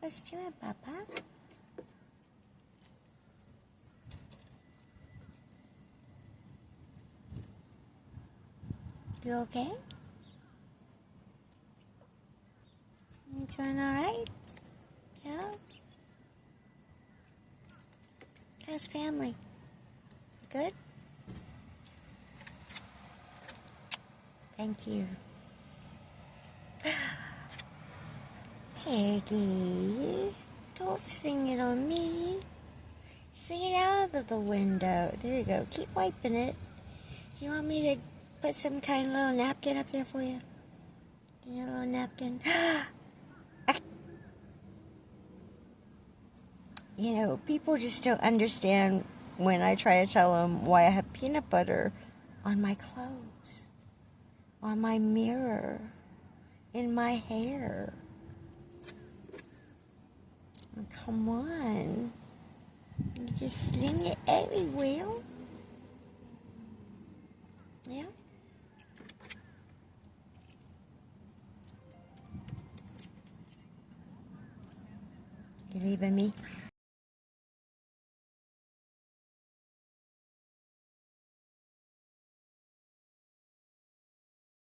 What's doing, Papa? You okay? You doing alright? Yeah? How's family? Good? Thank you. Piggy, don't sing it on me. Sing it out of the window. There you go. Keep wiping it. You want me to put some kind of little napkin up there for you? Give you a little napkin. You know, people just don't understand when I try to tell them why I have peanut butter on my clothes, on my mirror, in my hair. Oh, come on. You just sling it everywhere. Yeah? You leaving me?